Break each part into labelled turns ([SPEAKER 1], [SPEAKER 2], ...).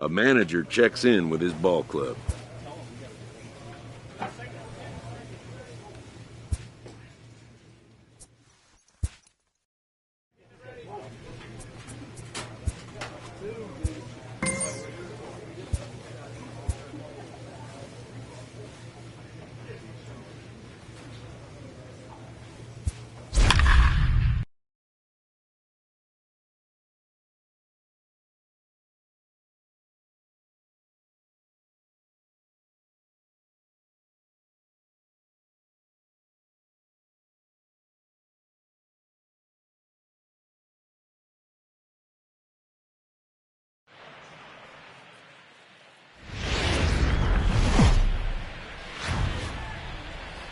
[SPEAKER 1] A manager checks in with his ball club.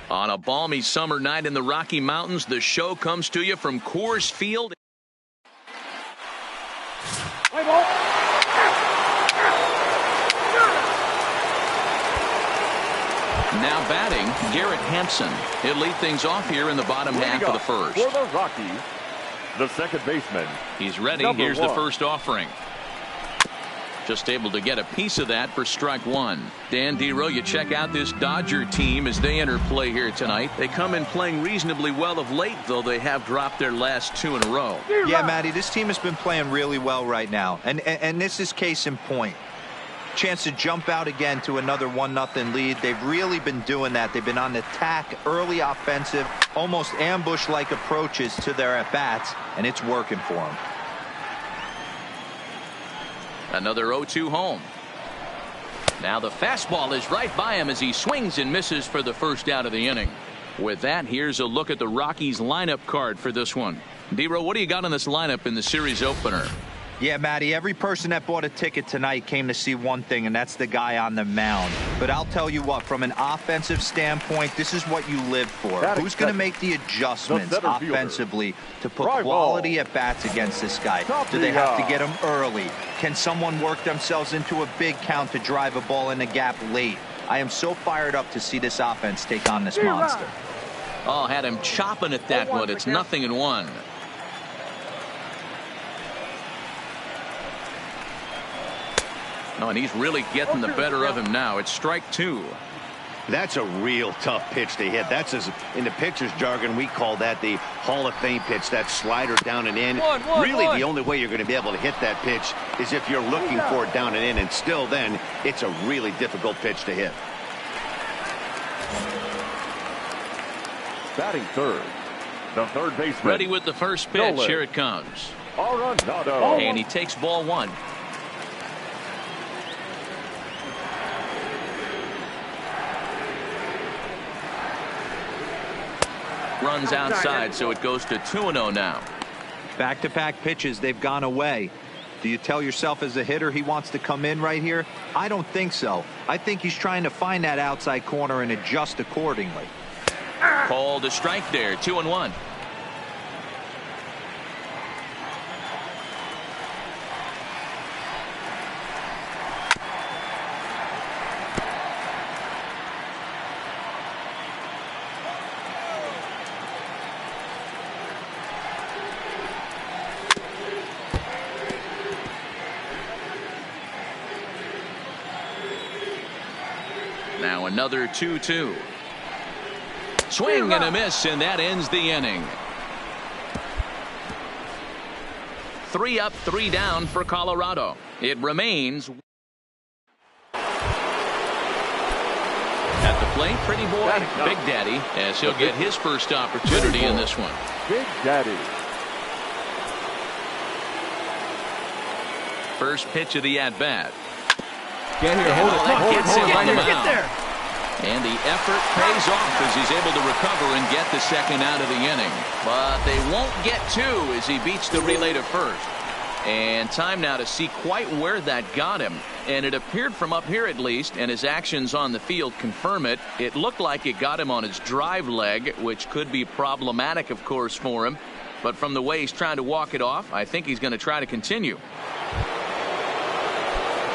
[SPEAKER 2] On a balmy summer night in the Rocky Mountains, the show comes to you from Coors Field. Now batting, Garrett Hampson. He'll lead things off here in the bottom half of the first.
[SPEAKER 3] For the Rockies, the second baseman.
[SPEAKER 2] He's ready. Here's the first offering. Just able to get a piece of that for strike one. Dan Dero, you check out this Dodger team as they enter play here tonight. They come in playing reasonably well of late, though they have dropped their last two in a row.
[SPEAKER 4] Yeah, Matty, this team has been playing really well right now. And this is case in point. Chance to jump out again to another 1-0 lead. They've really been doing that. They've been on the attack, early offensive, almost ambush-like approaches to their at-bats, and it's working for them.
[SPEAKER 2] Another 0-2 home. Now the fastball is right by him as he swings and misses for the first out of the inning. With that, here's a look at the Rockies lineup card for this one. Dero, what do you got on this lineup in the series opener?
[SPEAKER 4] Yeah, Matty, every person that bought a ticket tonight came to see one thing, and that's the guy on the mound. But I'll tell you what, from an offensive standpoint, this is what you live for. Who's going to make the adjustments offensively to put quality at-bats against this guy? Do they have to get him early? Can someone work themselves into a big count to drive a ball in the gap late? I am so fired up to see this offense take on this monster.
[SPEAKER 2] Oh, had him chopping at that one. It's 0-1. Oh, and he's really getting the better of him now. It's strike two.
[SPEAKER 5] That's a real tough pitch to hit. That's, as in the pitcher's jargon, we call that the Hall of Fame pitch. That slider down and in. Really, the only way you're going to be able to hit that pitch is if you're looking for it down and in. And still then, it's a really difficult pitch to hit.
[SPEAKER 3] Batting third, the third baseman.
[SPEAKER 2] Ready with the first pitch. Here it comes. And he takes ball one. Runs outside, so it goes to 2-0 now.
[SPEAKER 4] Back-to-back pitches, they've gone away. Do you tell yourself as a hitter he wants to come in right here? I don't think so. I think he's trying to find that outside corner and adjust accordingly.
[SPEAKER 2] Called a strike there, 2-1. Now another 2-2. Swing and a miss, and that ends the inning. 3 up, 3 down for Colorado. It remains. At the plate, pretty boy, Big Daddy, as he'll get his first opportunity in this one.
[SPEAKER 3] Big Daddy.
[SPEAKER 2] First pitch of the at-bat.
[SPEAKER 6] Get here, hold it,
[SPEAKER 2] Gets it on the
[SPEAKER 6] get
[SPEAKER 2] mound.
[SPEAKER 6] there.
[SPEAKER 2] And the effort pays off as he's able to recover and get the second out of the inning. But they won't get two as he beats the relay to first. And time now to see quite where that got him. And it appeared from up here at least, and his actions on the field confirm it. It looked like it got him on his drive leg, which could be problematic, of course, for him. But from the way he's trying to walk it off, I think he's going to try to continue.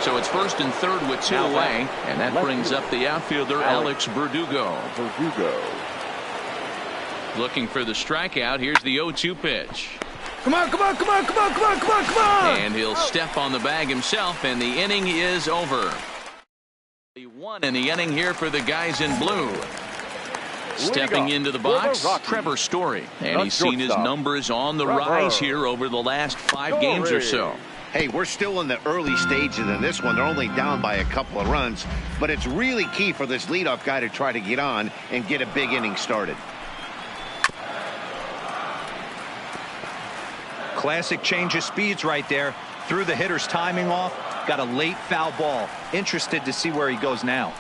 [SPEAKER 2] So it's first and third with two away, and that brings up the outfielder, Alex Verdugo. Looking for the strikeout. Here's the 0-2 pitch.
[SPEAKER 6] Come on, come on, come on, come on, come on, come on, come on.
[SPEAKER 2] And he'll step on the bag himself, and the inning is over. The one in the inning here for the guys in blue. Stepping into the box, Trevor Story. And he's seen his numbers on the rise here over the last 5 games or so.
[SPEAKER 5] Hey, we're still in the early stages in this one. They're only down by a couple of runs, but it's really key for this leadoff guy to try to get on and get a big inning started.
[SPEAKER 4] Classic change of speeds right there. Threw the hitter's timing off. Got a late foul ball. Interested to see where he goes now.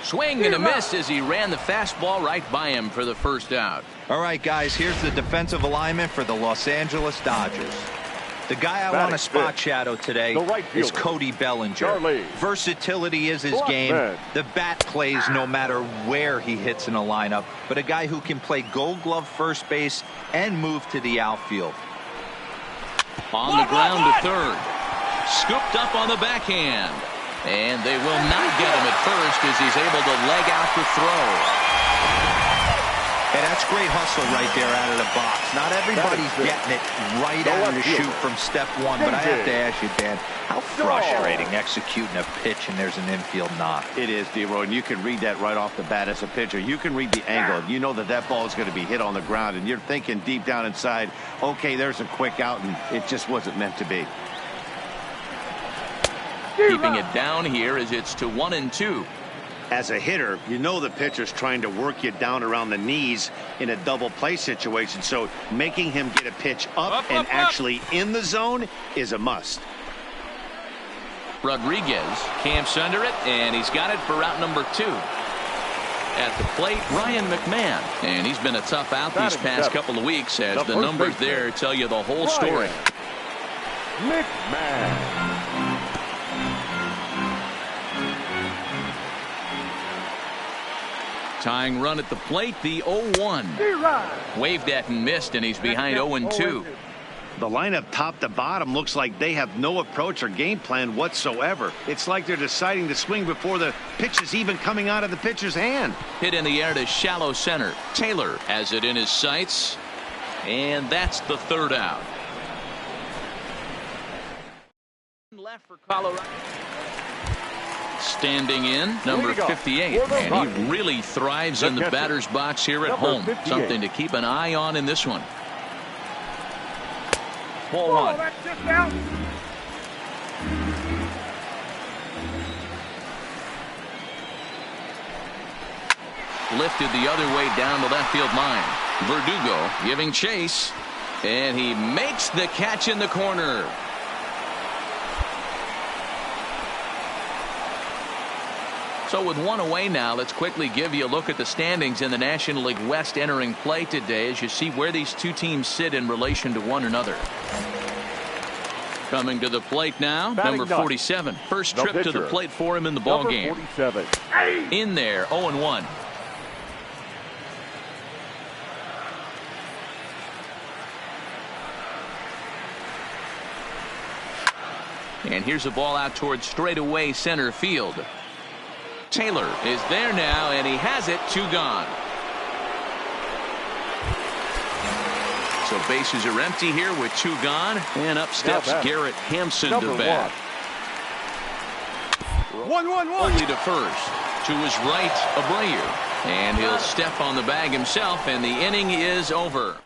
[SPEAKER 2] Swing and a miss as he ran the fastball right by him for the first out.
[SPEAKER 4] All right, guys, here's the defensive alignment for the Los Angeles Dodgers. The guy I want to spot shadow today is Cody Bellinger. Versatility is his game. The bat plays no matter where he hits in a lineup, but a guy who can play Gold Glove first base and move to the outfield.
[SPEAKER 2] On the ground to third. Scooped up on the backhand. And they will not get him at first as he's able to leg out the throw.
[SPEAKER 4] Hey, that's great hustle right there out of the box. Not everybody's getting it right out of the chute from step one, but I have to ask you, Dan, how frustrating executing a pitch and there's an infield knock.
[SPEAKER 5] It is, D-Roy, and you can read that right off the bat as a pitcher. You can read the angle. You know that that ball is going to be hit on the ground, and you're thinking deep down inside, okay, there's a quick out, and it just wasn't meant to be.
[SPEAKER 2] Keeping it down here as it's to 1-2.
[SPEAKER 5] As a hitter, you know the pitcher's trying to work you down around the knees in a double play situation, so making him get a pitch up and actually in the zone is a must.
[SPEAKER 2] Rodriguez camps under it, and he's got it for route number 2. At the plate, Ryan McMahon, and he's been a tough out these past couple of weeks as the numbers there tell you the whole story.
[SPEAKER 3] McMahon.
[SPEAKER 2] Tying run at the plate, the 0-1. Waved at and missed, and he's behind 0-2.
[SPEAKER 5] The lineup top to bottom looks like they have no approach or game plan whatsoever. It's like they're deciding to swing before the pitch is even coming out of the pitcher's hand.
[SPEAKER 2] Hit in the air to shallow center. Taylor has it in his sights, and that's the third out. Left for Colorado. Standing in, number 58, and he really thrives in the batter's box here at home. Something to keep an eye on in this one. Ball 1. Lifted the other way down the left field line. Verdugo giving chase, and he makes the catch in the corner. So with one away now, let's quickly give you a look at the standings in the National League West entering play today as you see where these two teams sit in relation to one another. Coming to the plate now, number 47. First trip to the plate for him in the ball game. In there, 0-1. And here's a ball out towards straightaway center field. Taylor is there now, and he has it. 2 gone. So bases are empty here with 2 gone, and up steps Garrett Hampson to bat.
[SPEAKER 6] 1-1-1.
[SPEAKER 2] Only to first. To his right, Abreu, and he'll step on the bag himself, and the inning is over.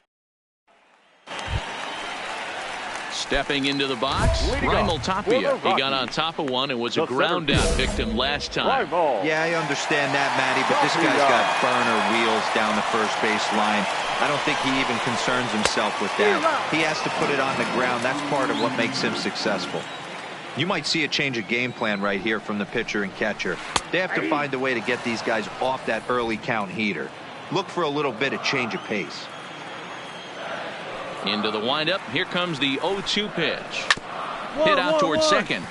[SPEAKER 2] Stepping into the box, Raimel Tapia. He got on top of one and was a ground out victim last time.
[SPEAKER 4] Yeah, I understand that, Matty, but this guy's got burner wheels down the first base line. I don't think he even concerns himself with that. He has to put it on the ground. That's part of what makes him successful. You might see a change of game plan right here from the pitcher and catcher. They have to find a way to get these guys off that early count heater. Look for a little bit of change of pace.
[SPEAKER 2] Into the windup. Here comes the 0-2 pitch. Hit out towards second.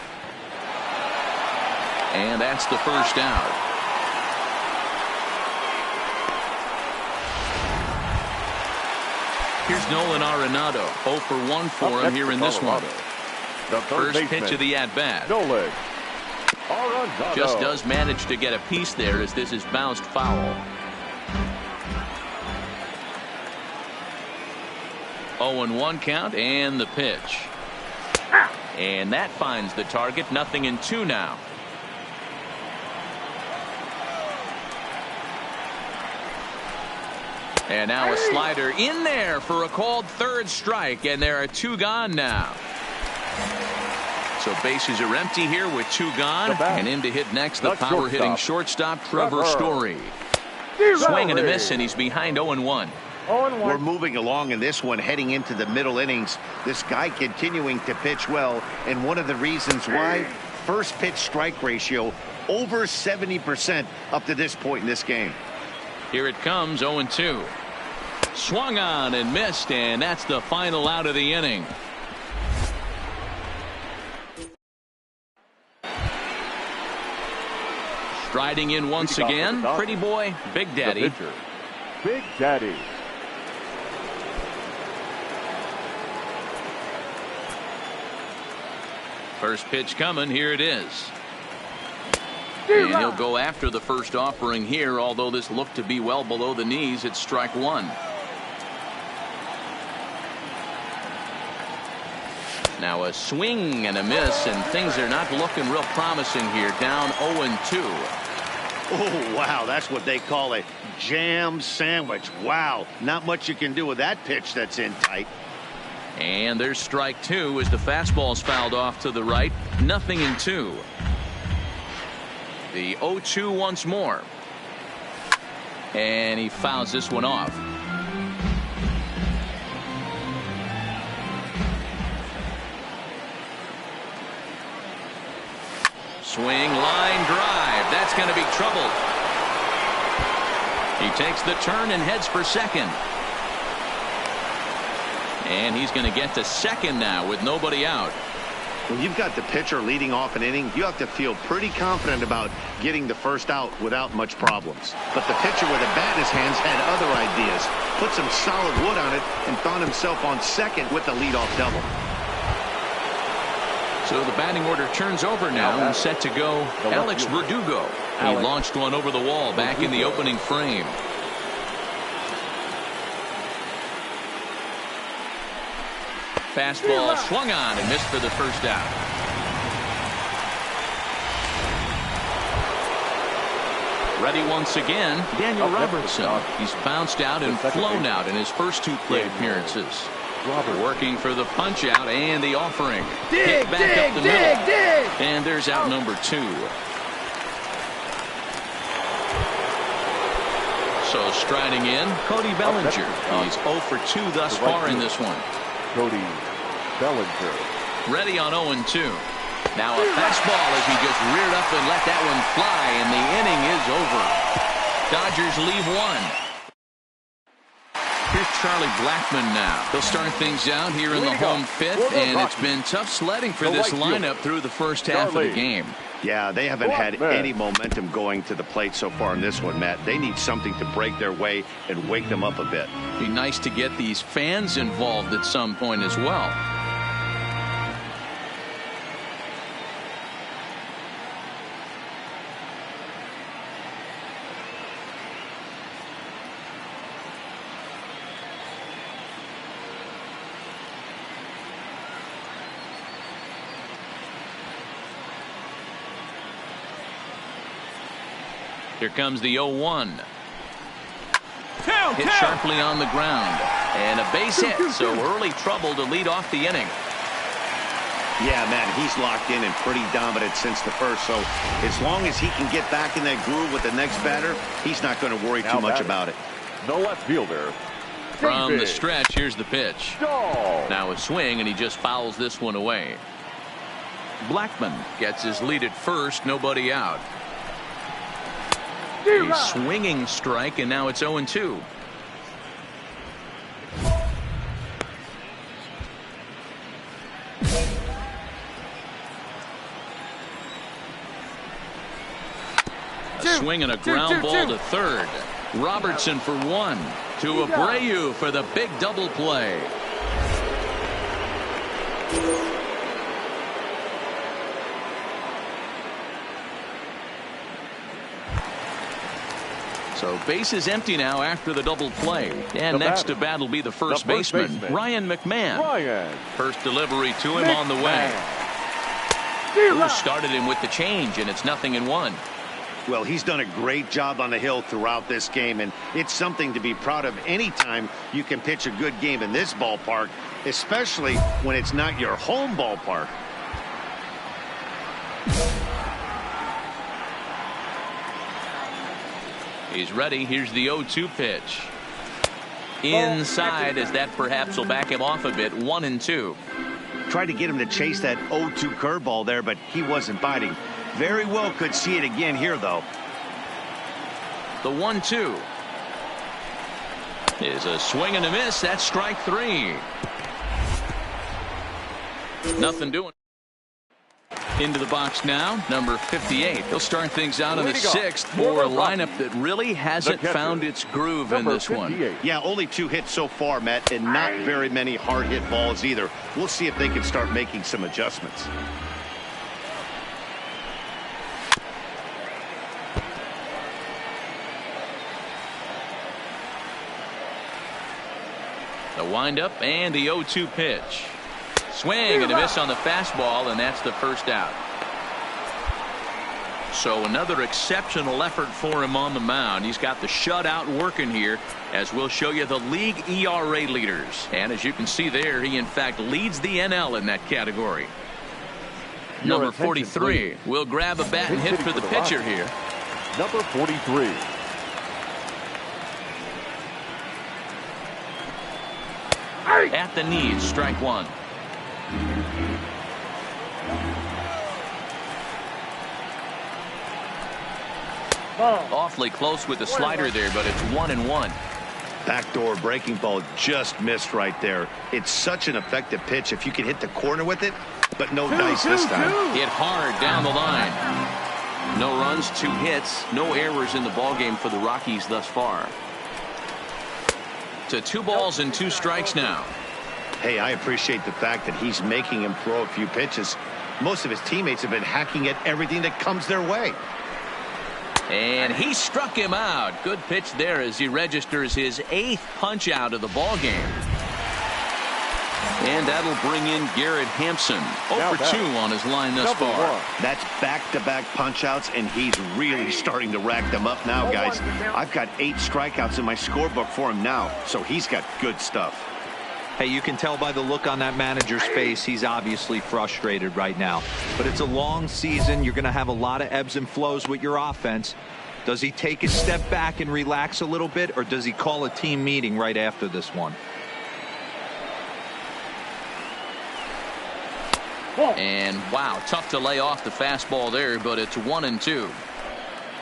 [SPEAKER 2] And that's the first out. Here's Nolan Arenado. 0 for 1 for him here in this one.
[SPEAKER 3] The
[SPEAKER 2] First pitch of the at-bat.
[SPEAKER 3] Nolan Arenado.
[SPEAKER 2] Just does manage to get a piece there as this is bounced foul. 0-1 count and the pitch. And that finds the target. 0-2 now. And now a slider in there for a called third strike, and there are 2 gone now. So bases are empty here with 2 gone, and in to hit next the power hitting shortstop Trevor Story. Swing and a miss, and he's behind 0-1.
[SPEAKER 5] We're moving along in this one, heading into the middle innings. This guy continuing to pitch well, and one of the reasons why, first pitch strike ratio over 70% up to this point in this game.
[SPEAKER 2] Here it comes, 0-2. Swung on and missed, and that's the final out of the inning. Striding in once again, Pretty Boy, Big Daddy.
[SPEAKER 3] Big Daddy.
[SPEAKER 2] First pitch coming, here it is. And he'll go after the first offering here, although this looked to be well below the knees. It's strike 1. Now a swing and a miss, and things are not looking real promising here. Down 0-2.
[SPEAKER 5] Oh, wow, that's what they call a jam sandwich. Wow, not much you can do with that pitch that's in tight.
[SPEAKER 2] And there's strike 2 as the fastball's fouled off to the right. 0-2. The 0-2 once more. And he fouls this one off. Swing, line drive. That's going to be trouble. He takes the turn and heads for second. And he's going to get to second now with nobody out.
[SPEAKER 5] When you've got the pitcher leading off an inning, you have to feel pretty confident about getting the first out without much problems. But the pitcher with a bat in his hands had other ideas. Put some solid wood on it and found himself on second with the leadoff double.
[SPEAKER 2] So the batting order turns over now and set to go Alex Verdugo. He launched one over the wall back in the opening frame. Fastball swung on and missed for the first out. Ready once again, Daniel Robertson. He's bounced out and flown out in his first 2 plate appearances. Working for the punch out and the offering. Hit back up the middle. And there's out number 2. So striding in, Cody Bellinger. He's 0 for 2 thus far in this one.
[SPEAKER 3] Cody Bellinger.
[SPEAKER 2] Ready on 0-2. Now a fastball as he just reared up and let that one fly, and the inning is over. Dodgers leave 1. Here's Charlie Blackmon now. They'll start things out here in the home 5th, and it's been tough sledding for this lineup through the first half of the game.
[SPEAKER 5] Yeah, they haven't had any momentum going to the plate so far in this one, Matt. They need something to break their way and wake them up a bit.
[SPEAKER 2] Be nice to get these fans involved at some point as well. Here comes the 0-1. Hit sharply on the ground. And a base hit, so early trouble to lead off the inning.
[SPEAKER 5] Yeah, man, he's locked in and pretty dominant since the first, so as long as he can get back in that groove with the next batter, he's not going to worry too much about it.
[SPEAKER 3] The left fielder.
[SPEAKER 2] From the stretch, here's the pitch. Now a swing, and he just fouls this one away. Blackman gets his lead at first, nobody out. A swinging strike, and now it's 0-2. A swing and a ground ball to third. Robertson for one. To Abreu for the big double play. So base is empty now after the double play. And next to bat will be the first baseman, Ryan McMahon. First delivery to him on the way. Who started him with the change, and it's 0-1.
[SPEAKER 5] Well, he's done a great job on the hill throughout this game, and it's something to be proud of anytime you can pitch a good game in this ballpark, especially when it's not your home ballpark.
[SPEAKER 2] He's ready. Here's the 0-2 pitch. Inside, as that perhaps will back him off a bit. 1-2.
[SPEAKER 5] Tried to get him to chase that 0-2 curveball there, but he wasn't biting. Very well could see it again here, though.
[SPEAKER 2] The 1-2 is a swing and a miss. That's strike three. Nothing doing. Into the box now, number 58. He'll start things out in the sixth for a lineup that really hasn't found its groove in this one.
[SPEAKER 5] Yeah, only 2 hits so far, Matt, and not very many hard hit balls either. We'll see if they can start making some adjustments.
[SPEAKER 2] The windup and the 0-2 pitch. Swing and a miss on the fastball, and that's the first out. So another exceptional effort for him on the mound. He's got the shutout working here, as we'll show you the league ERA leaders. And as you can see there, he in fact leads the NL in that category. Number 43 will grab a bat and hit for the pitcher here.
[SPEAKER 3] Number 43.
[SPEAKER 2] At the knees, strike one. Awfully close with the slider there, but it's 1-1.
[SPEAKER 5] Backdoor breaking ball just missed right there. It's such an effective pitch if you can hit the corner with it, but no dice this time.
[SPEAKER 2] Hit hard down the line. No runs, 2 hits, no errors in the ballgame for the Rockies thus far. To 2 balls and 2 strikes now.
[SPEAKER 5] Hey, I appreciate the fact that he's making him throw a few pitches. Most of his teammates have been hacking at everything that comes their way.
[SPEAKER 2] And he struck him out. Good pitch there as he registers his 8th punch out of the ball game. And that'll bring in Garrett Hampson. 0 for 2 on his line thus far.
[SPEAKER 5] That's back-to-back punch outs, and he's really starting to rack them up now, guys. I've got 8 strikeouts in my scorebook for him now, so he's got good stuff.
[SPEAKER 4] Hey, you can tell by the look on that manager's face, he's obviously frustrated right now. But it's a long season. You're going to have a lot of ebbs and flows with your offense. Does he take a step back and relax a little bit, or does he call a team meeting right after this one?
[SPEAKER 2] And wow, tough to lay off the fastball there, but it's 1-2.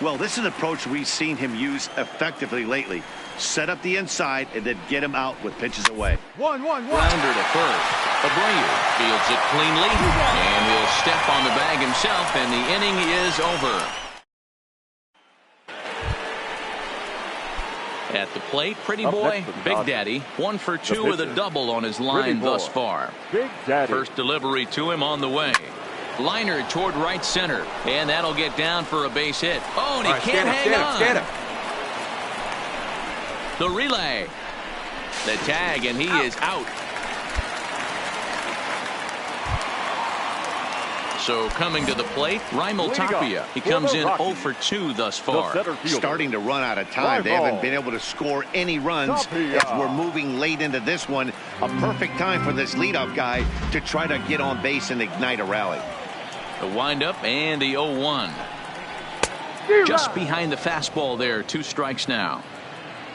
[SPEAKER 5] Well, this is an approach we've seen him use effectively lately. Set up the inside and then get him out with pitches away.
[SPEAKER 6] 1-1-1.
[SPEAKER 2] Grounder to first. Abreu fields it cleanly, and he'll step on the bag himself, and the inning is over. At the plate, pretty boy, Big Daddy, 1 for 2 with a double on his line thus far.
[SPEAKER 3] Big Daddy.
[SPEAKER 2] First delivery to him on the way. Liner toward right center, and that'll get down for a base hit. Oh, and he can't hang on.
[SPEAKER 6] Stand him.
[SPEAKER 2] The relay. The tag, and he is out. So coming to the plate, Raimel Tapia. He comes in 0 for 2 thus far.
[SPEAKER 5] Starting to run out of time. They haven't been able to score any runs as we're moving late into this one. A perfect time for this leadoff guy to try to get on base and ignite a rally.
[SPEAKER 2] The windup and the 0-1. Just behind the fastball there. 2 strikes now.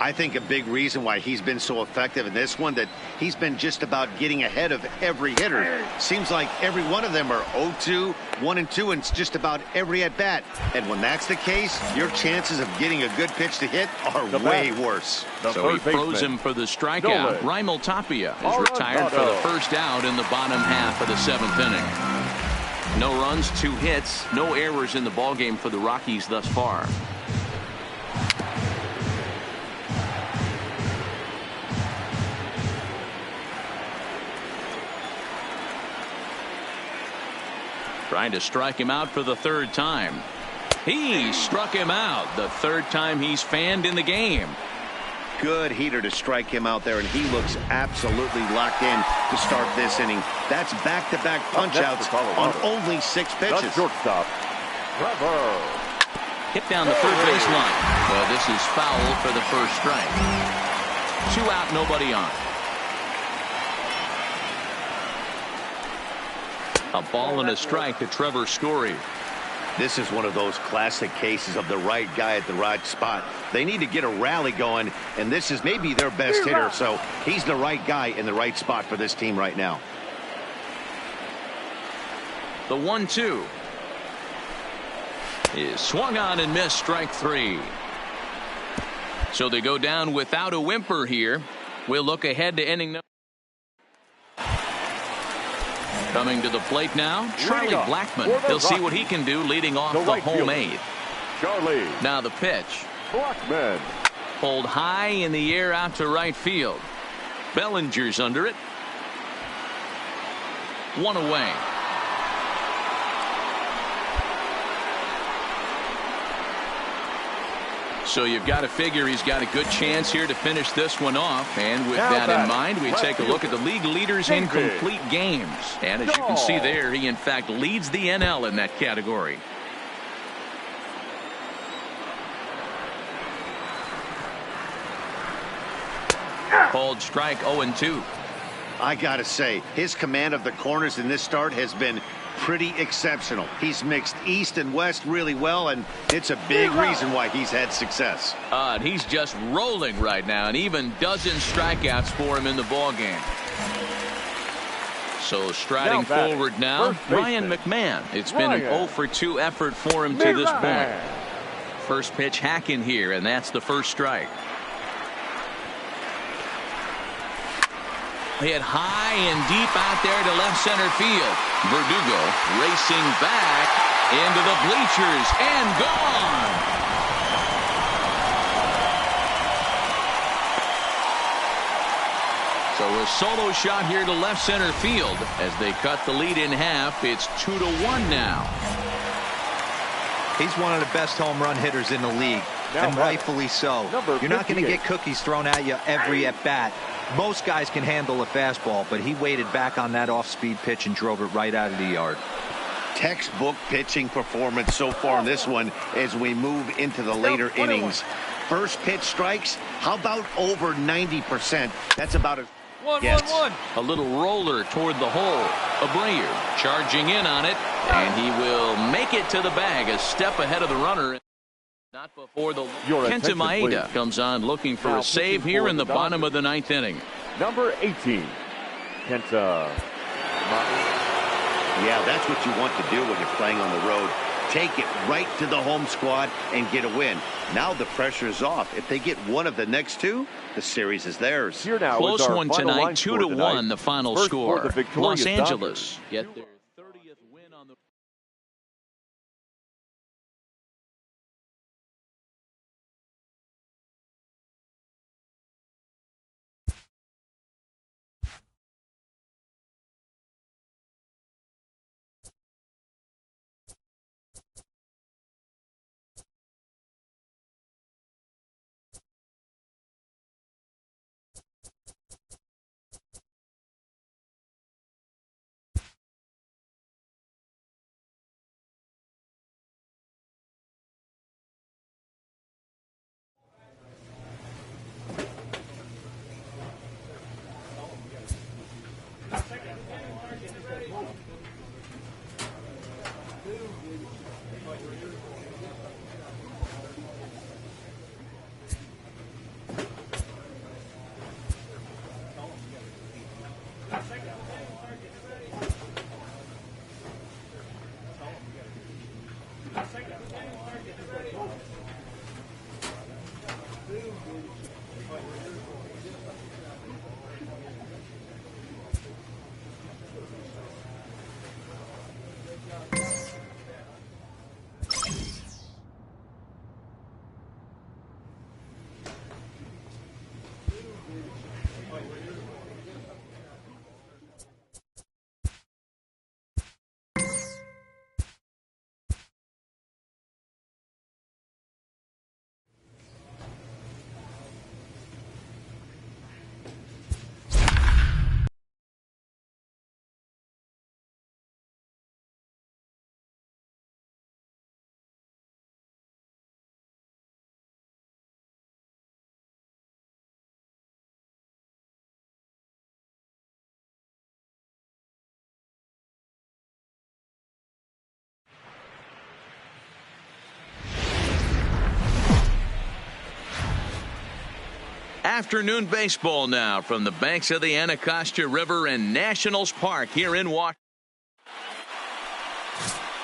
[SPEAKER 5] I think a big reason why he's been so effective in this one, that he's been just about getting ahead of every hitter. Seems like every one of them are 0-2, 1-2, and it's just about every at-bat. And when that's the case, your chances of getting a good pitch to hit are way worse.
[SPEAKER 2] So he froze him for the strikeout. Raimel Tapia is retired for the first out in the bottom half of the 7th inning. No runs, 2 hits, no errors in the ballgame for the Rockies thus far. Trying to strike him out for the 3rd time. He struck him out the 3rd time he's fanned in the game.
[SPEAKER 5] Good heater to strike him out there, and he looks absolutely locked in to start this inning. That's back-to-back punch-outs on only 6 pitches.
[SPEAKER 3] Shortstop, Trevor.
[SPEAKER 2] Hit down the third baseline. Well, this is foul for the first strike. 2 out, nobody on. A ball and a strike to Trevor Story.
[SPEAKER 5] This is one of those classic cases of the right guy at the right spot. They need to get a rally going, and this is maybe their best hitter, so he's the right guy in the right spot for this team right now.
[SPEAKER 2] The 1-2 is swung on and missed, strike 3. So they go down without a whimper here. We'll look ahead to inning number. Coming to the plate now, Charlie Blackmon. He'll see what he can do leading off the home 8th.
[SPEAKER 3] Charlie.
[SPEAKER 2] Now the pitch.
[SPEAKER 3] Blackmon.
[SPEAKER 2] Pulled high in the air out to right field. Bellinger's under it. 1 away. So you've got to figure he's got a good chance here to finish this one off. And with that in mind, we take a look at the league leaders in complete games. And as you can see there, he in fact leads the NL in that category. Called strike 0-2.
[SPEAKER 5] I gotta say, his command of the corners in this start has been pretty exceptional. He's mixed east and west really well, and it's a big reason why he's had success.
[SPEAKER 2] And he's just rolling right now, and even dozen strikeouts for him in the ballgame. So striding forward now, Ryan McMahon. It's been an 0-for-2 effort for him to this point. First pitch hacking here, and that's the first strike. Hit high and deep out there to left center field. Verdugo racing back into the bleachers and gone. So a solo shot here to left center field as they cut the lead in half. It's 2-1 now.
[SPEAKER 4] He's one of the best home run hitters in the league, and rightfully so. You're not going to get cookies thrown at you every at bat. Most guys can handle a fastball, but he waited back on that off-speed pitch and drove it right out of the yard.
[SPEAKER 5] Textbook pitching performance so far in this one as we move into the later innings. First pitch strikes, how about over 90%? That's about a
[SPEAKER 2] A little roller toward the hole. Abreu charging in on it, and he will make it to the bag, a step ahead of the runner. Not before the Kenta Maeda comes on looking for a save here in the bottom of the 9th inning.
[SPEAKER 3] Number 18, Kenta.
[SPEAKER 5] Yeah, that's what you want to do when you're playing on the road. Take it right to the home squad and get a win. Now the pressure is off. If they get one of the next 2, the series is theirs.
[SPEAKER 2] Close one tonight, 2-1 the final score. Los Angeles get their Afternoon baseball now from the banks of the Anacostia River in Nationals Park here in Walktrough.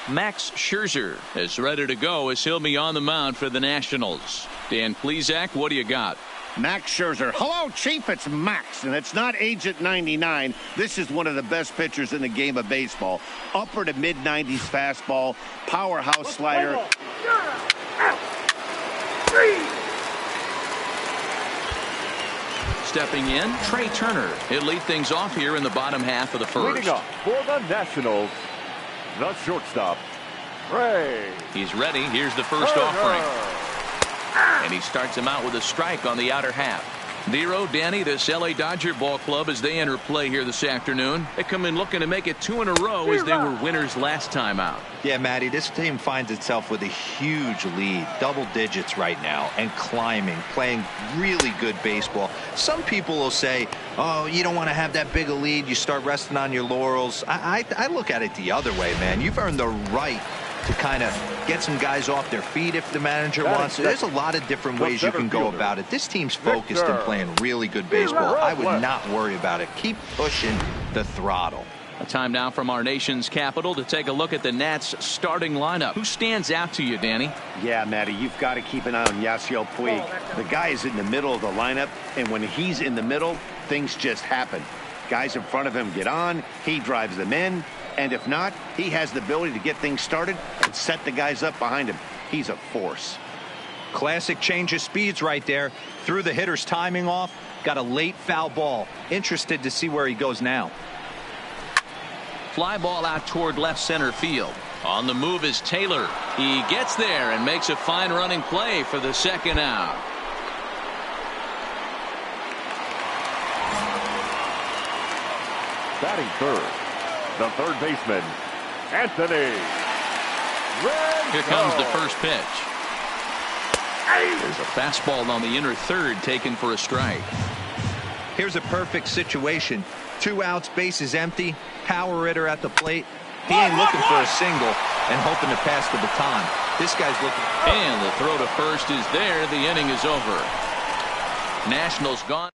[SPEAKER 2] Max Scherzer is ready to go as he'll be on the mound for the Nationals. Dan Plesac, what do you got?
[SPEAKER 5] Max Scherzer. Hello, Chief. It's Max, and it's not Agent 99. This is one of the best pitchers in the game of baseball. Upper to mid-90s fastball, powerhouse slider.
[SPEAKER 2] Stepping in, Trey Turner. He'll lead things off here in the bottom half of the first.
[SPEAKER 3] Leading up for the Nationals, the shortstop, Trey.
[SPEAKER 2] He's ready. Here's the first offering. And he starts him out with a strike on the outer half. Nero, Danny, this LA Dodger ball club as they enter play here this afternoon. They come in looking to make it 2 in a row as they were winners last time out.
[SPEAKER 4] Yeah, Matty, this team finds itself with a huge lead, double digits right now, and climbing, playing really good baseball. Some people will say, oh, you don't want to have that big a lead. You start resting on your laurels. I look at it the other way, man. You've earned the right to kind of get some guys off their feet if the manager wants to. There's a lot of different ways you can go about it. This team's focused and playing really good baseball. I would not worry about it. Keep pushing the throttle.
[SPEAKER 2] A time now from our nation's capital to take a look at the Nats starting lineup. Who stands out to you, Danny?
[SPEAKER 5] Yeah, Matty, you've got to keep an eye on Yasiel Puig. The guy is in the middle of the lineup, and when he's in the middle, things just happen. Guys in front of him get on, he drives them in. And if not, he has the ability to get things started and set the guys up behind him. He's a force.
[SPEAKER 4] Classic change of speeds right there. Threw the hitter's timing off. Got a late foul ball. Interested to see where he goes now.
[SPEAKER 2] Fly ball out toward left center field. On the move is Taylor. He gets there and makes a fine running play for the second out.
[SPEAKER 3] Batting third, the third baseman, Anthony.
[SPEAKER 2] Here comes the first pitch. There's a fastball on the inner third taken for a strike.
[SPEAKER 4] Here's a perfect situation. 2 outs, bases empty, power hitter at the plate. He ain't looking for a single and hoping to pass the baton. This guy's looking.
[SPEAKER 2] And the throw to first is there. The inning is over. Nationals gone.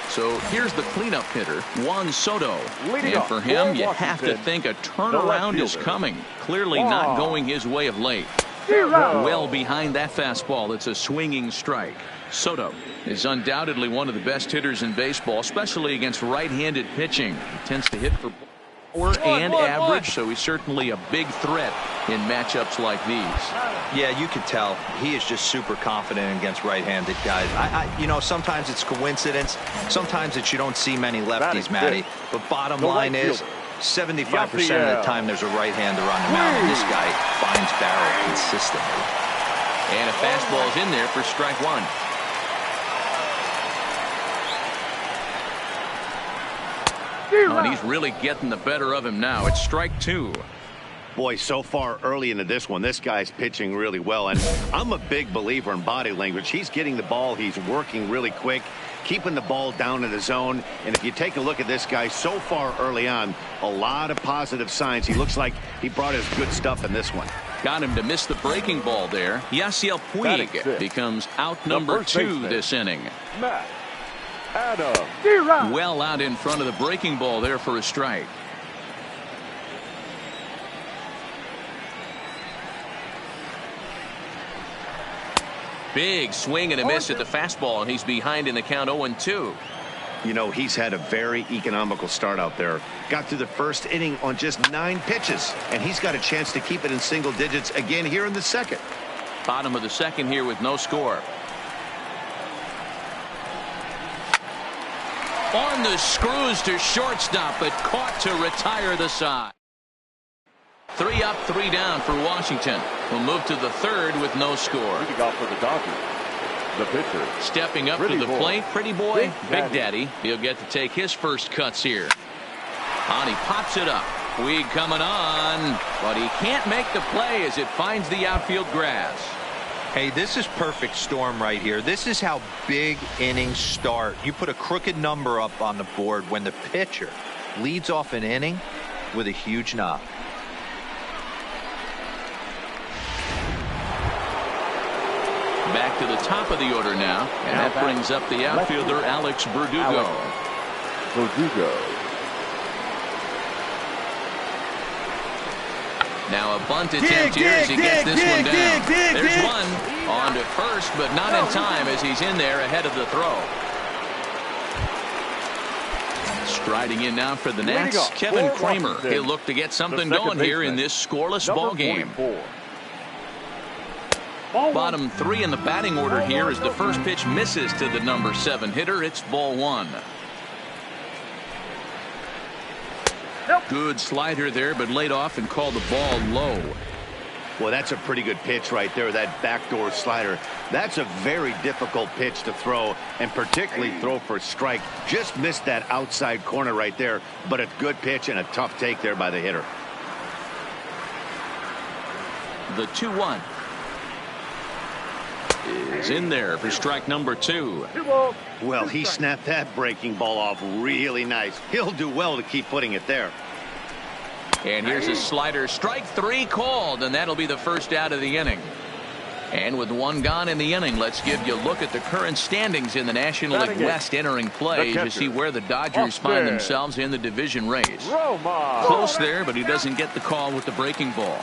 [SPEAKER 2] So here's the cleanup hitter, Juan Soto. And for him, you have to think a turnaround is coming. Clearly not going his way of late. Well behind that fastball, it's a swinging strike. Soto is undoubtedly one of the best hitters in baseball, especially against right-handed pitching. He tends to hit for power and average, so he's certainly a big threat in matchups like these.
[SPEAKER 4] Yeah, you could tell he is just super confident against right-handed guys. You know, sometimes it's coincidence. Sometimes it's you don't see many lefties, Matty. But bottom line is 75% of the time there's a right-hander on the mound, and this guy finds barrel consistently.
[SPEAKER 2] And a fastball is in there for strike one. And he's really getting the better of him now. It's strike two.
[SPEAKER 5] Boy, so far early into this one, this guy's pitching really well. And I'm a big believer in body language. He's getting the ball. He's working really quick, keeping the ball down in the zone. And if you take a look at this guy so far early on, a lot of positive signs. He looks like he brought his good stuff in this one.
[SPEAKER 2] Got him to miss the breaking ball there. Yasiel Puig becomes out number 2 this inning. Well out in front of the breaking ball there for a strike. Big swing and a miss at the fastball, and he's behind in the count 0-2.
[SPEAKER 5] You know, he's had a very economical start out there. Got through the first inning on just 9 pitches, and he's got a chance to keep it in single digits again here in the second.
[SPEAKER 2] Bottom of the second here with no score. On the screws to shortstop, but caught to retire the side. 3 up, 3 down for Washington. We'll move to the third with no score.
[SPEAKER 3] Leading off for the Dodgers, the pitcher.
[SPEAKER 2] Stepping up to the plate, Pretty Boy, Big Daddy. He'll get to take his first cuts here. And he pops it up. Puig coming on, but he can't make the play as it finds the outfield grass.
[SPEAKER 4] Hey, this is perfect storm right here. This is how big innings start. You put a crooked number up on the board when the pitcher leads off an inning with a huge knock.
[SPEAKER 2] Back to the top of the order now, and that brings up the outfielder Alex Verdugo. Now a bunt attempt here as he gets this one down. There's one on to first, but not in time as he's in there ahead of the throw. Striding in now for the Nats, Kevin Kramer. He'll look to get something going here in this scoreless ball game. Bottom three in the batting order here as the first pitch misses to the number 7 hitter. It's ball 1. Good slider there, but laid off and called the ball low.
[SPEAKER 5] Well, that's a pretty good pitch right there, that backdoor slider. That's a very difficult pitch to throw, and particularly throw for a strike. Just missed that outside corner right there, but a good pitch and a tough take there by the hitter.
[SPEAKER 2] The 2-1 is in there for strike number 2.
[SPEAKER 5] Well, he snapped that breaking ball off really nice. He'll do well to keep putting it there.
[SPEAKER 2] And here's a slider. Strike 3 called, and that'll be the first out of the inning. And with one gone in the inning, let's give you a look at the current standings in the National League West entering play to see where the Dodgers find themselves in the division race. Close there, but he doesn't get the call with the breaking ball.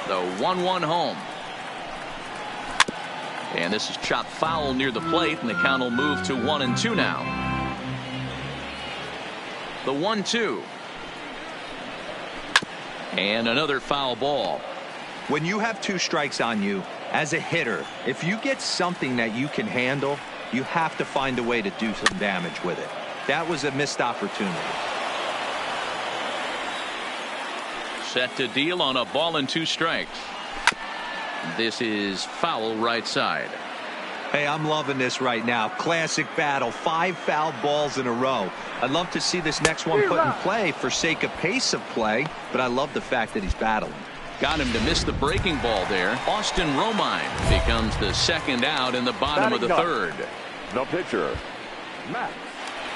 [SPEAKER 2] The 1-1 home. And this is chopped foul near the plate, and the count will move to 1-2 now. The 1-2. And another foul ball.
[SPEAKER 4] When you have 2 strikes on you, as a hitter, if you get something that you can handle, you have to find a way to do some damage with it. That was a missed opportunity.
[SPEAKER 2] Set to deal on a ball and 2 strikes. This is foul right side.
[SPEAKER 4] Hey, I'm loving this right now. Classic battle. 5 foul balls in a row. I'd love to see this next one put in play for sake of pace of play, but I love the fact that he's battling.
[SPEAKER 2] Got him to miss the breaking ball there. Austin Romine becomes the second out in the bottom of the 3rd.
[SPEAKER 3] The pitcher, Max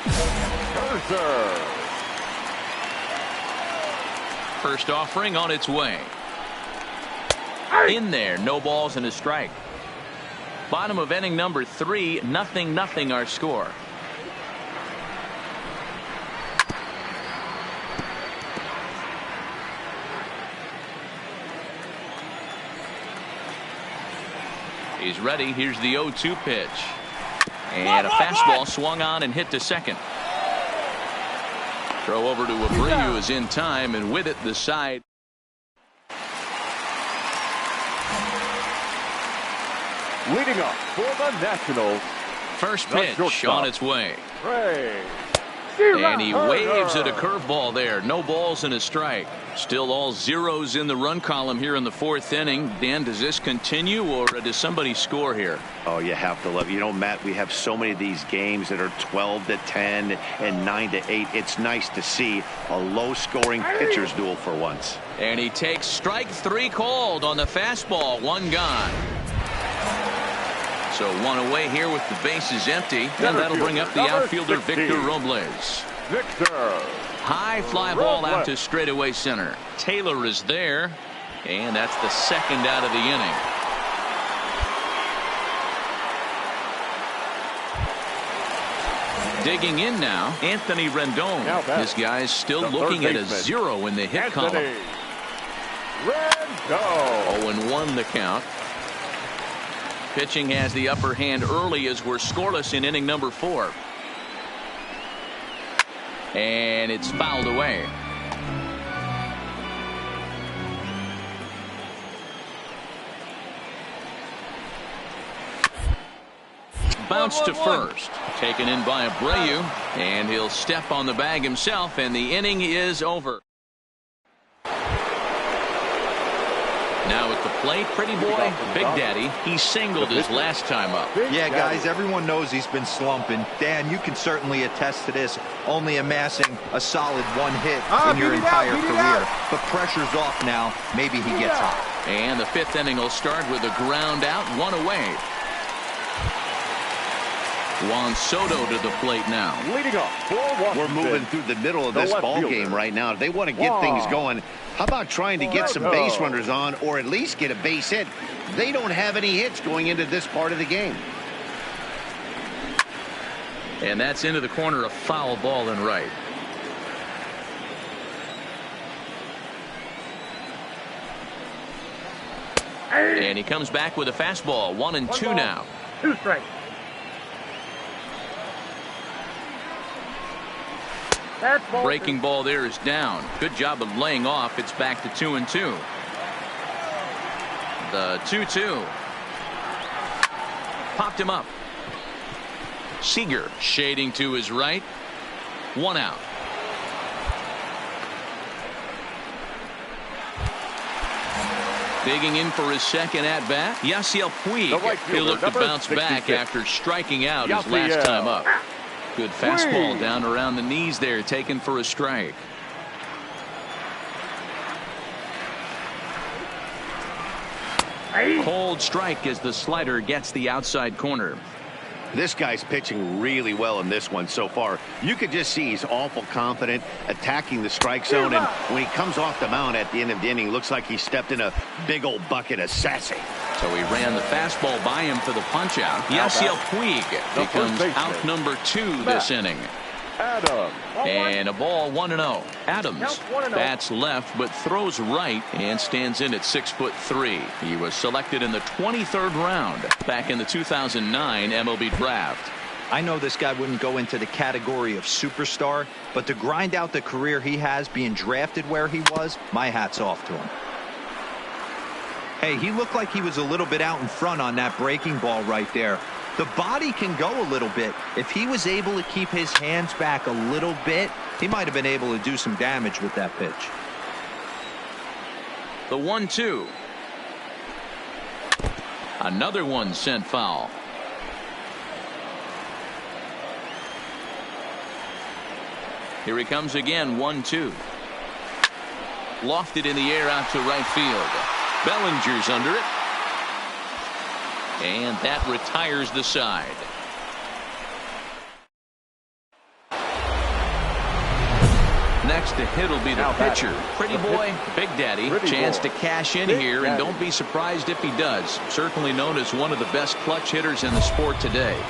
[SPEAKER 3] Scherzer.
[SPEAKER 2] First offering on its way. In there, no balls and a strike. Bottom of inning number 3, 0-0 our score. He's ready. Here's the 0-2 pitch. And a fastball swung on and hit to second. Throw over to Abreu is in time, and with it the side.
[SPEAKER 3] Leading up for the Nationals.
[SPEAKER 2] First pitch on its way. And he waves at a curveball there. No balls and a strike. Still all zeros in the run column here in the 4th inning. Dan, does this continue, or does somebody score here?
[SPEAKER 5] Oh, you have to love it. You know, Matt, we have so many of these games that are 12-10 and 9-8. It's nice to see a low-scoring pitcher's duel for once.
[SPEAKER 2] And he takes strike 3 called on the fastball. 1 gone. So 1 away here with the bases empty, and that'll bring up the outfielder Victor Robles. High fly ball out to straightaway center. Taylor is there, and that's the second out of the inning. Digging in now, Anthony Rendon. This guy's still looking at a 0 in the hit column. 0-1 the count. Pitching has the upper hand early as we're scoreless in inning number 4. And it's fouled away. Bounce to first. Taken in by Abreu, and he'll step on the bag himself, and the inning is over. Now at the plate, pretty boy, Big Daddy. He singled his last time up.
[SPEAKER 4] Yeah, guys, everyone knows he's been slumping. Dan, you can certainly attest to this, only amassing a solid 1 hit in your entire career. But pressure's off now. Maybe he gets hot.
[SPEAKER 2] And the 5th inning will start with a ground out, 1 away. Juan Soto to the plate now.
[SPEAKER 3] Leading up for Washington.
[SPEAKER 5] We're moving through the middle of this ball game right now. If they want to get things going, how about trying to get some base runners on or at least get a base hit? They don't have any hits going into this part of the game.
[SPEAKER 2] And that's into the corner, a foul ball and right. And he comes back with a fastball. 1-2 now.
[SPEAKER 6] 2 strikes.
[SPEAKER 2] Breaking ball there is down. Good job of laying off. It's back to 2-2. The 2-2. Popped him up. Seager shading to his right. 1 out. Digging in for his second at bat. Yasiel Puig. He'll look to bounce back after striking out his last time up. Good fastball down around the knees there, taken for a strike. Cold strike as the slider gets the outside corner.
[SPEAKER 5] This guy's pitching really well in this one so far. You could just see he's awful confident attacking the strike zone, and when he comes off the mound at the end of the inning, looks like he stepped in a big old bucket of sassy.
[SPEAKER 2] So he ran the fastball by him for the punch out. Yasiel Puig becomes out number 2 this inning. And a ball 1-0. Adams bats left but throws right and stands in at 6'3". He was selected in the 23rd round back in the 2009 MLB draft.
[SPEAKER 4] I know this guy wouldn't go into the category of superstar, but to grind out the career he has being drafted where he was, my hat's off to him. Hey, he looked like he was a little bit out in front on that breaking ball right there. The body can go a little bit. If he was able to keep his hands back a little bit, he might have been able to do some damage with that pitch.
[SPEAKER 2] The 1-2. Another one sent foul. Here he comes again. 1-2. Lofted in the air out to right field. Bellinger's under it. And that retires the side. Next to hit will be the pitcher. Pretty boy, Big Daddy. Chance to cash in here, and don't be surprised if he does. Certainly known as one of the best clutch hitters in the sport today.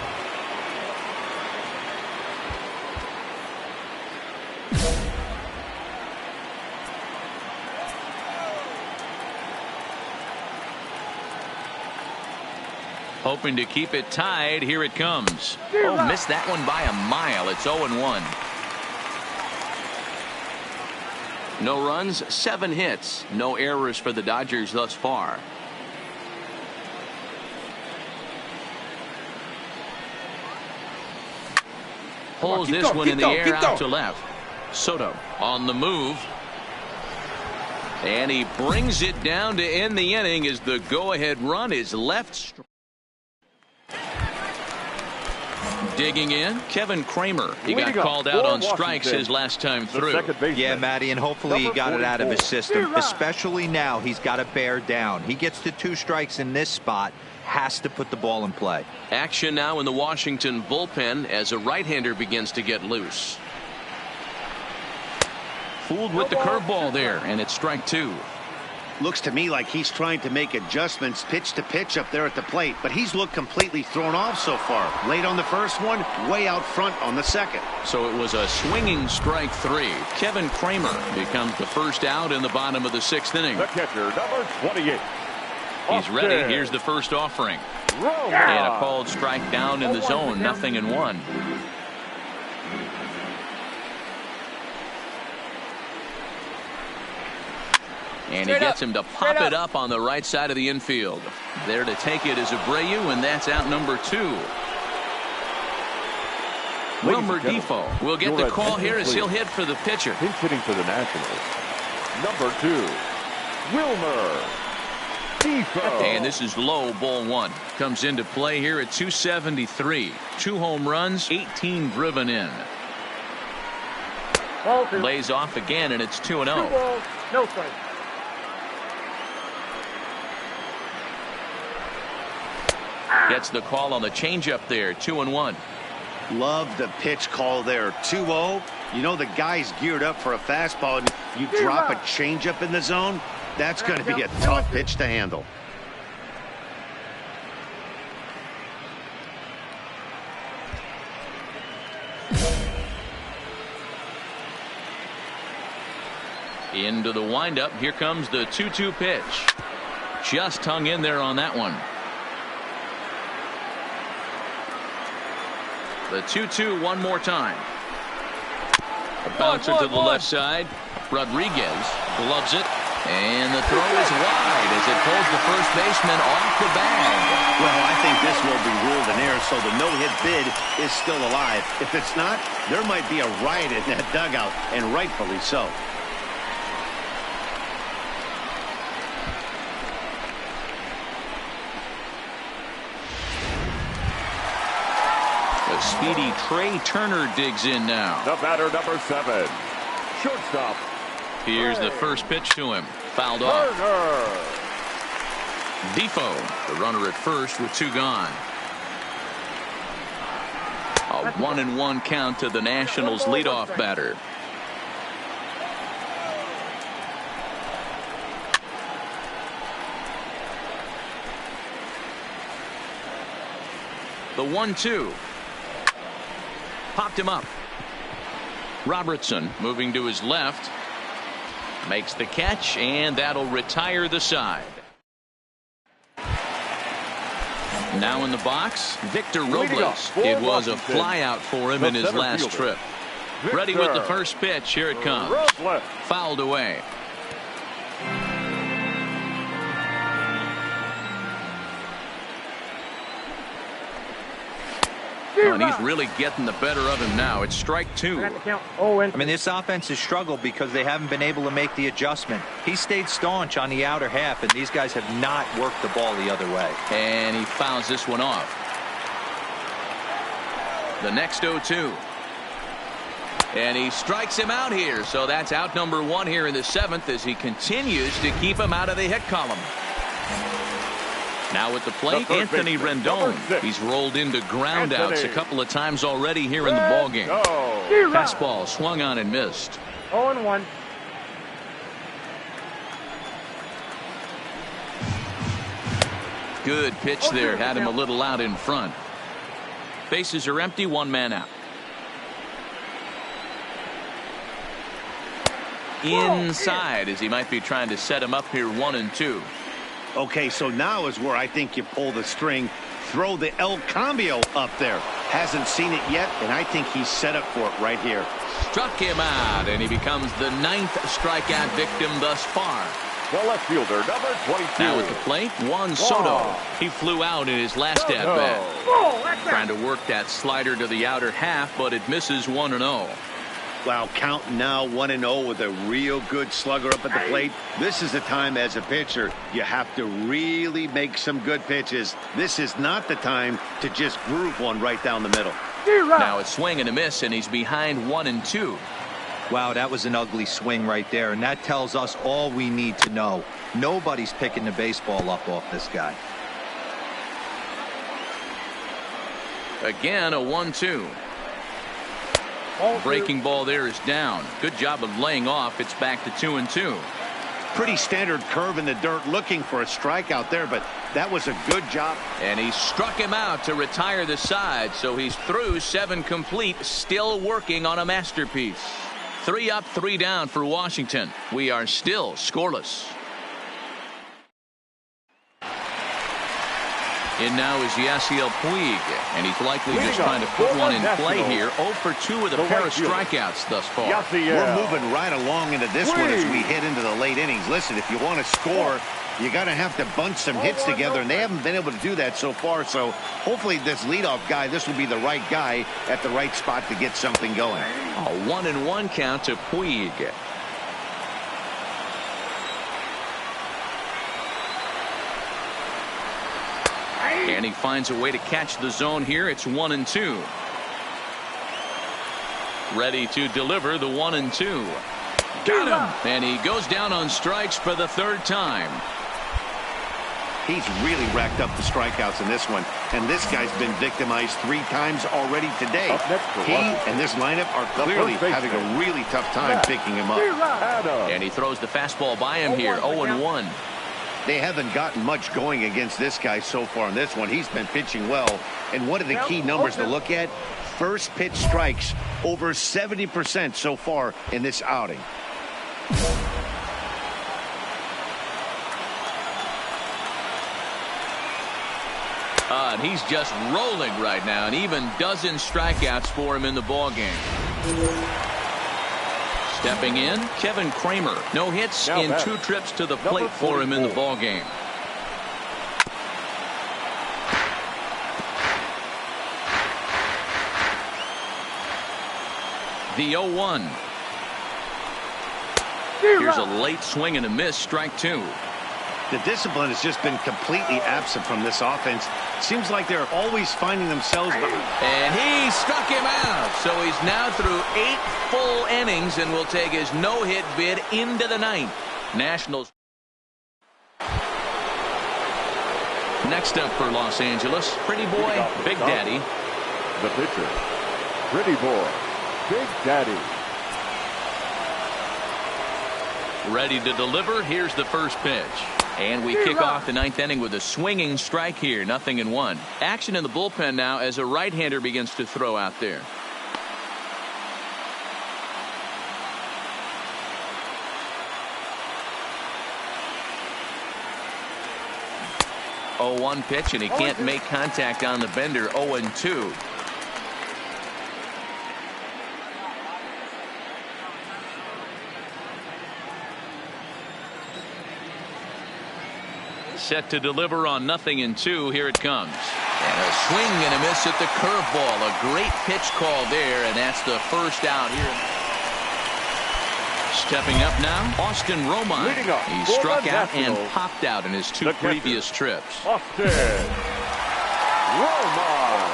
[SPEAKER 2] Hoping to keep it tied. Here it comes. Oh, missed that one by a mile. It's 0-1. No runs, 7 hits. No errors for the Dodgers thus far. Pulls this one in the air out to left. Soto on the move. And he brings it down to end the inning as the go-ahead run is left. Digging in, Kevin Kramer. He got called out on strikes his last time through.
[SPEAKER 4] Yeah, Matty, and hopefully he got it out of his system. Especially now, he's got to bear down. He gets to 2 strikes in this spot. Has to put the ball in play.
[SPEAKER 2] Action now in the Washington bullpen as a right-hander begins to get loose. Fooled with the curveball there, and it's strike 2.
[SPEAKER 5] Looks to me like he's trying to make adjustments pitch to pitch up there at the plate, but he's looked completely thrown off so far. Late on the first one, way out front on the second.
[SPEAKER 2] So it was a swinging strike 3. Kevin Kramer becomes the first out in the bottom of the 6th inning.
[SPEAKER 3] The catcher, number 28.
[SPEAKER 2] He's ready. Here's the first offering. And a called strike down in the zone. 0-1. And he gets him to pop it up on the right side of the infield. There to take it is Abreu, and that's out number 2. Wilmer Defoe will get the call here as he'll hit for the pitcher.
[SPEAKER 3] Pinch hitting for the Nationals. Number 2, Wilmer Defoe.
[SPEAKER 2] And this is low, ball 1. Comes into play here at 273. 2 home runs, 18 driven in. Lays off again, and it's 2-0.
[SPEAKER 6] No strike.
[SPEAKER 2] Gets the call on the changeup there. 2-1.
[SPEAKER 5] Love the pitch call there. 2-0. You know the guy's geared up for a fastball, and you drop a changeup in the zone. That's going to be a tough pitch to handle.
[SPEAKER 2] Into the windup. Here comes the 2-2 pitch. Just hung in there on that one. The 2-2 one more time. A bouncer to the left side. Rodriguez gloves it. And the throw is wide as it pulls the first baseman off the bag.
[SPEAKER 5] Well, I think this will be ruled an error, so the no-hit bid is still alive. If it's not, there might be a riot in that dugout, and rightfully so.
[SPEAKER 2] The speedy Trey Turner digs in now.
[SPEAKER 3] The batter, number 7, shortstop.
[SPEAKER 2] Here's the first pitch to him. Fouled off. Defoe, the runner at first with 2 gone. A 1-1 count to the Nationals leadoff batter. The 1-2. Popped him up. Robertson moving to his left. Makes the catch, and that'll retire the side. Now in the box, Victor Robles. It was a flyout for him in his last trip. Ready with the first pitch. Here it comes. Fouled away. Oh, and he's really getting the better of him now. It's strike 2.
[SPEAKER 4] I mean, this offense has struggled because they haven't been able to make the adjustment. He stayed staunch on the outer half, and these guys have not worked the ball the other way.
[SPEAKER 2] And he fouls this one off. The next 0-2. And he strikes him out here. So that's out number 1 here in the 7th as he continues to keep him out of the hit column. Now at the plate, Anthony Rendon. He's rolled into groundouts a couple of times already here in the ballgame. Fastball swung on and missed.
[SPEAKER 6] 0-1.
[SPEAKER 2] Good pitch there. Had him a little out in front. Bases are empty. 1 man out. Inside as he might be trying to set him up here 1-2.
[SPEAKER 5] Okay, so now is where I think you pull the string. Throw the El Cambio up there. Hasn't seen it yet, and I think he's set up for it right here.
[SPEAKER 2] Struck him out, and he becomes the 9th strikeout victim thus far.
[SPEAKER 3] The left fielder, number 22.
[SPEAKER 2] Now at the plate, Juan Soto. He flew out in his last at-bat. Trying to work that slider to the outer half, but it misses 1-0.
[SPEAKER 5] Wow, count now 1-0 with a real good slugger up at the plate. This is the time as a pitcher you have to really make some good pitches. This is not the time to just groove one right down the middle.
[SPEAKER 2] Now it's swing and a miss, and he's behind 1-2.
[SPEAKER 4] Wow, that was an ugly swing right there, and that tells us all we need to know. Nobody's picking the baseball up off this guy.
[SPEAKER 2] Again, a 1-2. Breaking ball there is down. Good job of laying off. It's back to 2-2.
[SPEAKER 5] Pretty standard curve in the dirt, looking for a strikeout there, but that was a good job.
[SPEAKER 2] And he struck him out to retire the side, so he's through 7 complete, still working on a masterpiece. 3 up, 3 down for Washington. We are still scoreless. In now is Yasiel Puig, and he's likely just trying to put one in play here. 0 for 2 with a pair of strikeouts thus far.
[SPEAKER 5] We're moving right along into this one as we head into the late innings. Listen, if you want to score, you got to have to bunch some hits together, and they haven't been able to do that so far. So hopefully this leadoff guy, this will be the right guy at the right spot to get something going.
[SPEAKER 2] A 1-1 count to Puig. And he finds a way to catch the zone here. It's 1-2. Ready to deliver the 1-2. Got him. And he goes down on strikes for the 3rd time.
[SPEAKER 5] He's really racked up the strikeouts in this one. And this guy's been victimized 3 times already today. He and this lineup are clearly having a really tough time picking him up.
[SPEAKER 2] And he throws the fastball by him here, 0-1.
[SPEAKER 5] They haven't gotten much going against this guy so far in this one. He's been pitching well. And one of the key numbers to look at, first pitch strikes, over 70% so far in this outing.
[SPEAKER 2] And he's just rolling right now, and even dozen strikeouts for him in the ballgame. Stepping in, Kevin Kramer. No hits in 2 trips to the plate for him in the ballgame. The 0-1. Here's a late swing and a miss, strike 2.
[SPEAKER 5] The discipline has just been completely absent from this offense. Seems like they're always finding themselves behind.
[SPEAKER 2] And he struck him out. So he's now through 8 full innings and will take his no-hit bid into the 9th. Nationals. Next up for Los Angeles, Pretty Boy, Big Daddy.
[SPEAKER 3] The pitcher, Pretty Boy, Big Daddy.
[SPEAKER 2] Ready to deliver. Here's the first pitch. And we kick off the 9th inning with a swinging strike here, 0-1. Action in the bullpen now as a right-hander begins to throw out there. Oh, 1 pitch, and he can't make contact on the bender. 0-2. Set to deliver on 0-2. Here it comes. And a swing and a miss at the curveball. A great pitch call there, and that's the first out here. Stepping up now, Austin Romine. He struck out and popped out in his 2 previous trips.
[SPEAKER 3] Austin Romine.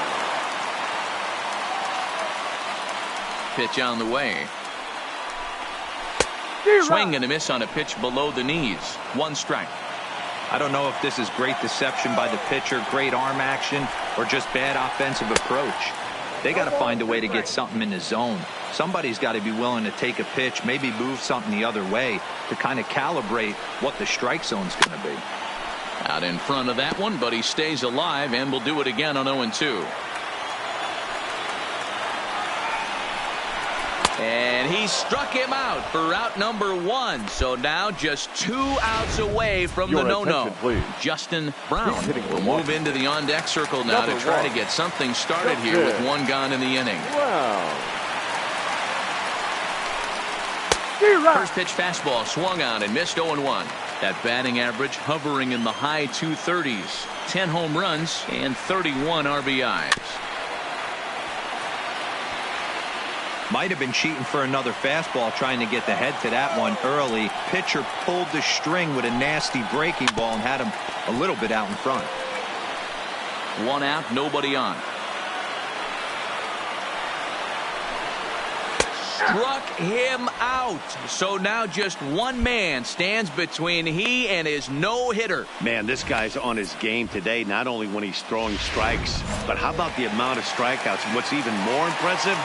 [SPEAKER 2] Pitch on the way. Swing and a miss on a pitch below the knees. 1 strike.
[SPEAKER 4] I don't know if this is great deception by the pitcher, great arm action, or just bad offensive approach. They got to find a way to get something in the zone. Somebody's got to be willing to take a pitch, maybe move something the other way to kind of calibrate what the strike zone's going to be.
[SPEAKER 2] Out in front of that one, but he stays alive and will do it again on 0-2. And he struck him out for out number 1. So now just 2 outs away from the no-no. Justin Brown will move into the on-deck circle now to try to get something started here with 1 gone in the inning. First pitch fastball swung on and missed. 0-1. That batting average hovering in the high 230s. 10 home runs and 31 RBIs.
[SPEAKER 4] Might have been cheating for another fastball, trying to get the head to that one early. Pitcher pulled the string with a nasty breaking ball and had him a little bit out in front.
[SPEAKER 2] 1 out, nobody on. Struck him out. So now just 1 man stands between he and his no-hitter.
[SPEAKER 5] Man, this guy's on his game today, not only when he's throwing strikes, but how about the amount of strikeouts? What's even more impressive,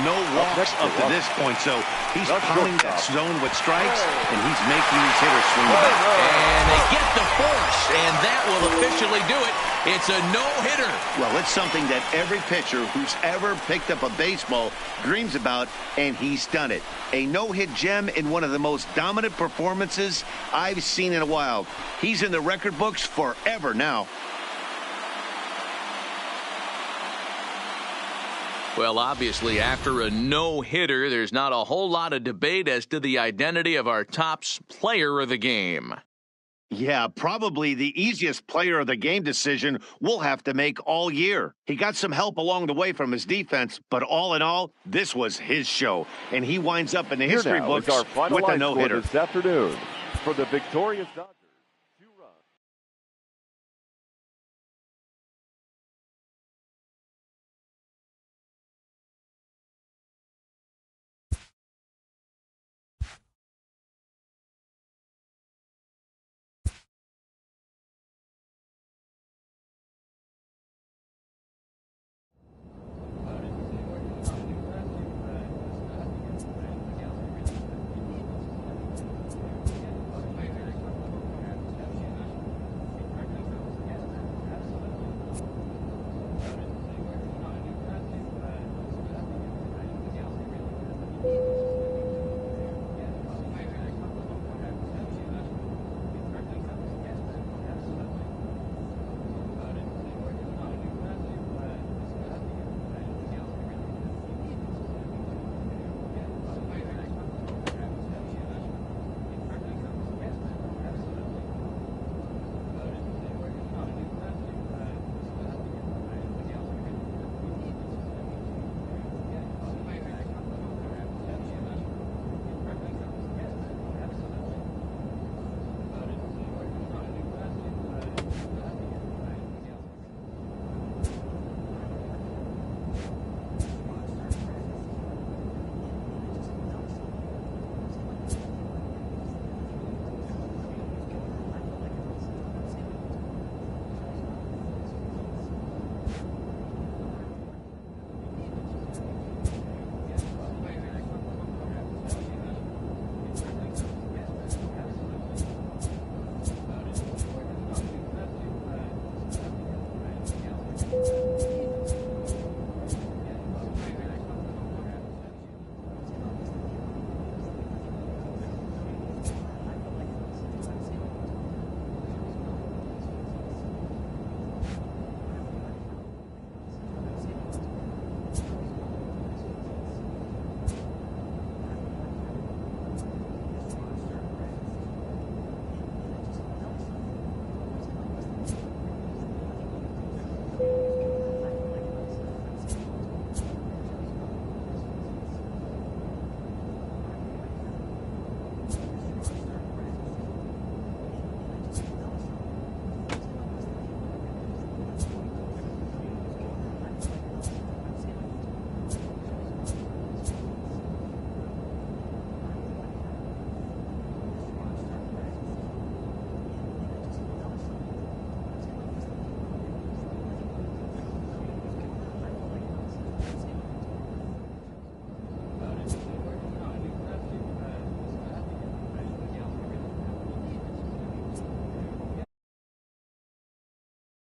[SPEAKER 5] no walks up to this point. So he's pounding that zone with strikes, and he's making these hitters swing the bat.
[SPEAKER 2] And they get the force, and that will officially do it. It's a no-hitter.
[SPEAKER 5] Well, it's something that every pitcher who's ever picked up a baseball dreams about, and he's done it. A no-hit gem in one of the most dominant performances I've seen in a while. He's in the record books forever now.
[SPEAKER 2] Well, obviously, after a no-hitter, there's not a whole lot of debate as to the identity of our top player of the game.
[SPEAKER 5] Yeah, probably the easiest player of the game decision we'll have to make all year. He got some help along the way from his defense, but all in all, this was his show. And he winds up in the history books with a no-hitter.
[SPEAKER 3] This afternoon for the victorious Dodgers.